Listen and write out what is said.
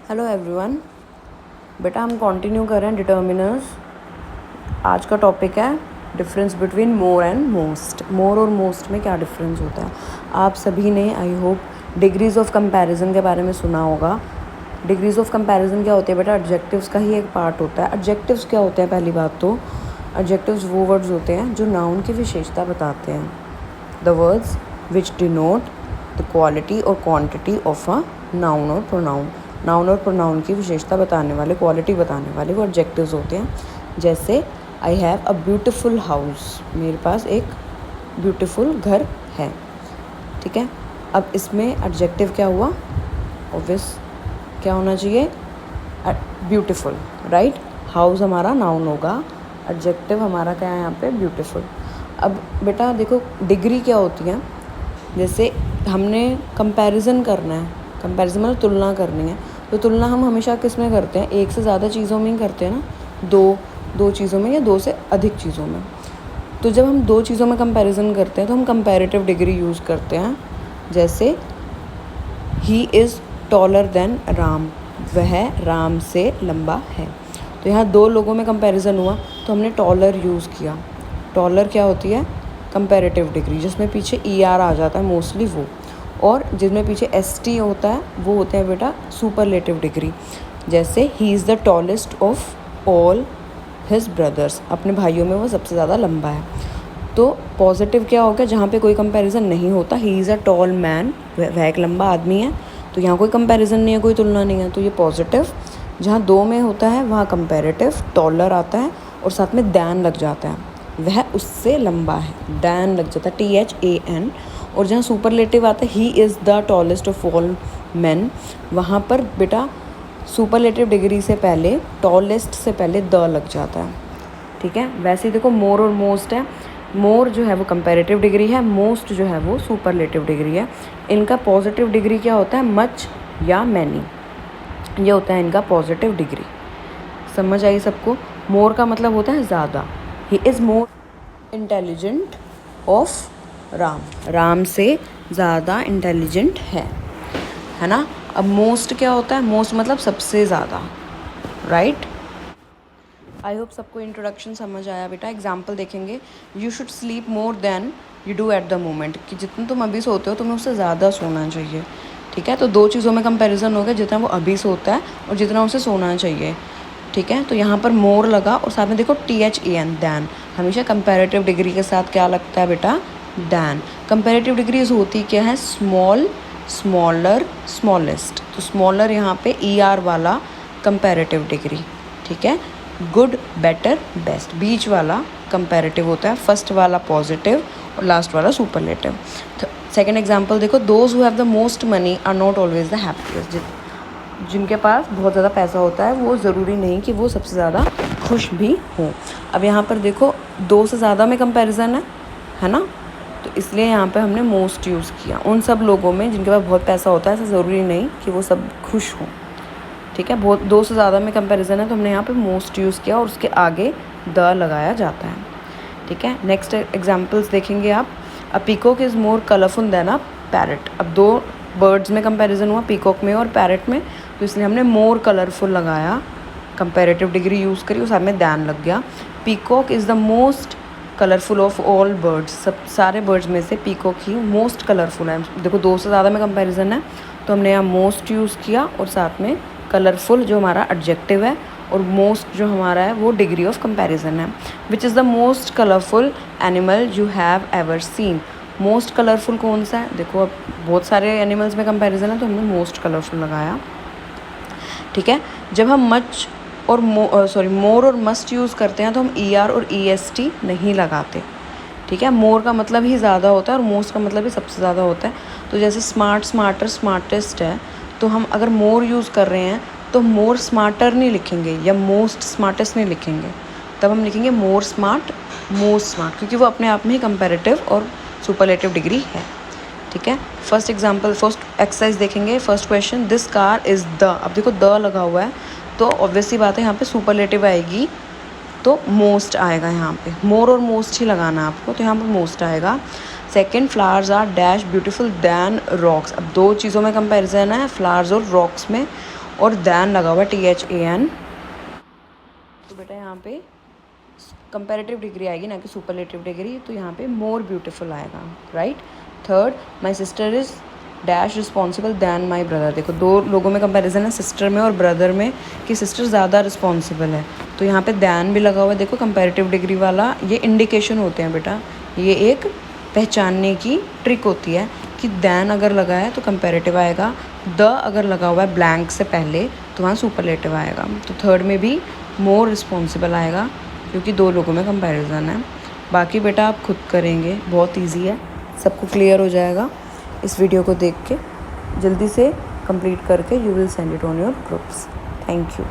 Hello everyone. बेटा हम continue कर रहे हैं डिटर्मिनर्स। आज का टॉपिक है difference between more and most. More और मोस्ट में क्या डिफरेंस होता है। आप सभी ने I hope degrees of comparison के बारे में सुना होगा। डिग्रीज़ ऑफ कंपैरिजन क्या होती है बेटा, एडजेक्टिव्स का ही एक पार्ट होता है। एडजेक्टिव्स क्या होते हैं, पहली बात तो एडजेक्टिव्स वो वर्ड्स होते हैं जो नाउन की विशेषता बताते हैं। The words which denote the quality और क्वांटिटी ऑफ अ नाउन और प्रोनाउन। नाउन और प्रोनाउन की विशेषता बताने वाले, क्वालिटी बताने वाले वो एडजेक्टिव्स होते हैं। जैसे I have a beautiful house, मेरे पास एक ब्यूटिफुल घर है। ठीक है, अब इसमें एडजेक्टिव क्या हुआ, ऑब्वियस क्या होना चाहिए, ब्यूटिफुल, राइट। हाउस हमारा नाउन होगा, एडजेक्टिव हमारा क्या है यहाँ पे, ब्यूटिफुल। अब बेटा देखो डिग्री क्या होती है। जैसे हमने कंपैरिजन करना है, कंपैरिजन मतलब तुलना करनी है, तो तुलना हम हमेशा किस में करते हैं, एक से ज़्यादा चीज़ों में ही करते हैं ना, दो चीज़ों में या दो से अधिक चीज़ों में। तो जब हम दो चीज़ों में कंपैरिजन करते हैं तो हम कंपैरेटिव डिग्री यूज़ करते हैं। जैसे he is taller than Ram, वह राम से लंबा है। तो यहाँ दो लोगों में कंपैरिजन हुआ तो हमने टॉलर यूज़ किया। टॉलर क्या होती है, कंपैरेटिव डिग्री, जिसमें पीछे ER आ जाता है मोस्टली वो, और जिसमें पीछे ST होता है वो होते हैं बेटा सुपरलेटिव डिग्री। जैसे he is the tallest of all his brothers, अपने भाइयों में वो सबसे ज़्यादा लंबा है। तो पॉजिटिव क्या हो गया, जहाँ पे कोई कंपैरिजन नहीं होता, he is a tall man, वह एक लंबा आदमी है, तो यहाँ कोई कंपैरिजन नहीं है, कोई तुलना नहीं है, तो ये पॉजिटिव। जहाँ दो में होता है वहाँ कंपैरेटिव, टॉलर आता है और साथ में दैन लग जाता है, वह उससे लंबा है, दैन लग जाता है, THAN। और जहाँ सुपरलेटिव आता है he is the tallest of all man, वहाँ पर बेटा सुपरलेटिव डिग्री से पहले, टॉलेस्ट से पहले द लग जाता है। ठीक है, वैसे ही देखो मोर और मोस्ट है। मोर जो है वो कंपैरेटिव डिग्री है, मोस्ट जो है वो सुपरलेटिव डिग्री है। इनका पॉजिटिव डिग्री क्या होता है, मच या मैनी, ये होता है इनका पॉजिटिव डिग्री। समझ आई सबको। मोर का मतलब होता है ज़्यादा, he is more intelligent of Ram, Ram से ज़्यादा इंटेलिजेंट है ना। अब मोस्ट क्या होता है, मोस्ट मतलब सबसे ज़्यादा, राइट। आई होप सबको इंट्रोडक्शन समझ आया बेटा। एग्जाम्पल देखेंगे, you should sleep more than you do at the moment, कि जितना तुम अभी सोते हो तुम्हें उससे ज़्यादा सोना चाहिए। ठीक है, तो दो चीज़ों में कंपैरिजन हो गया, जितना वो अभी सोता है और जितना उसे सोना चाहिए। ठीक है, तो यहाँ पर मोर लगा और साथ में देखो THAN, दैन। हमेशा कंपैरेटिव डिग्री के साथ क्या लगता है बेटा, दैन। कंपैरेटिव डिग्रीज होती क्या है, स्मॉल, स्मॉलर, स्मॉलेस्ट। तो स्मॉलर यहाँ पे ER वाला कंपैरेटिव डिग्री। ठीक है, गुड, बेटर, बेस्ट, बीच वाला कंपैरेटिव होता है, फर्स्ट वाला पॉजिटिव और लास्ट वाला सुपरलेटिव। तो सेकेंड एग्जाम्पल देखो, those who have the most money are not always the happiest. जिनके पास बहुत ज़्यादा पैसा होता है वो ज़रूरी नहीं कि वो सबसे ज़्यादा खुश भी हों। अब यहाँ पर देखो दो से ज़्यादा में कंपैरिजन है ना, तो इसलिए यहाँ पे हमने मोस्ट यूज़ किया। उन सब लोगों में जिनके पास बहुत पैसा होता है ऐसा ज़रूरी नहीं कि वो सब खुश हों। ठीक है, बहुत दो से ज़्यादा में कंपैरिजन है तो हमने यहाँ पे मोस्ट यूज़ किया और उसके आगे द लगाया जाता है। ठीक है, नेक्स्ट एग्जांपल्स देखेंगे आप। A peacock is more colourful than a parrot. अब दो बर्ड्स में कंपैरिजन हुआ, पीकॉक में और पैरट में, तो इसलिए हमने मोर कलरफुल लगाया, कंपैरेटिव डिग्री यूज़ करी और साथ में दैन लग गया। Peacock is the most colourful of all birds, सब सारे बर्ड्स में से पीकॉक ही मोस्ट कलरफुल है। देखो दो से ज़्यादा में कंपैरिजन है तो हमने यहाँ मोस्ट यूज़ किया और साथ में कलरफुल जो हमारा एडजेक्टिव है और मोस्ट जो हमारा है वो डिग्री ऑफ कंपैरिजन है। Which is the most colourful animal you have ever seen. Most colourful कौन सा है, देखो अब बहुत सारे एनिमल्स में कंपैरिजन है तो हमने मोस्ट कलरफुल लगाया। ठीक है, जब हम मच और मोर और मस्ट यूज़ करते हैं तो हम ER और EST नहीं लगाते। ठीक है, मोर का मतलब ही ज़्यादा होता है और मोस्ट का मतलब ही सबसे ज़्यादा होता है। तो जैसे स्मार्ट, स्मार्टर, स्मार्टेस्ट है, तो हम अगर मोर यूज़ कर रहे हैं तो मोर स्मार्टर नहीं लिखेंगे या मोस्ट स्मार्टेस्ट नहीं लिखेंगे, तब हम लिखेंगे मोर स्मार्ट, मोस्ट स्मार्ट, क्योंकि वो अपने आप में ही कंपैरेटिव और सुपरलेटिव डिग्री है। ठीक है, फर्स्ट एग्जांपल, फर्स्ट एक्सरसाइज देखेंगे। First question, this car is the. अब देखो द लगा हुआ है तो ऑब्वियसली बात है यहाँ पे सुपरलेटिव आएगी तो मोस्ट आएगा। यहाँ पे मोर और मोस्ट ही लगाना है आपको, तो यहाँ पर मोस्ट आएगा। Second, flowers are dash beautiful than rocks. अब दो चीज़ों में कंपैरिजन है, फ्लावर्स और रॉक्स में, और दैन लगा हुआ THAN, तो बेटा यहाँ पे कंपैरेटिव डिग्री आएगी ना कि सुपरलेटिव डिग्री, तो यहाँ पे मोर ब्यूटीफुल आएगा, right. Third, my sister is dash responsible than my brother. देखो दो लोगों में कंपैरिजन है, सिस्टर में और ब्रदर में, कि सिस्टर ज़्यादा रिस्पॉन्सिबल है, तो यहाँ पे दैन भी लगा हुआ है। देखो कंपैरेटिव डिग्री वाला ये इंडिकेशन होते हैं बेटा, ये एक पहचानने की ट्रिक होती है कि दैन अगर लगा है तो कंपैरेटिव आएगा, द अगर लगा हुआ है ब्लैंक से पहले तो वहाँ सुपरलेटिव आएगा। तो थर्ड में भी मोर रिस्पॉन्सिबल आएगा क्योंकि दो लोगों में कंपैरिजन है। बाकी बेटा आप खुद करेंगे, बहुत इजी है, सबको क्लियर हो जाएगा। इस वीडियो को देख के जल्दी से कंप्लीट करके you will send it on your groups. Thank you.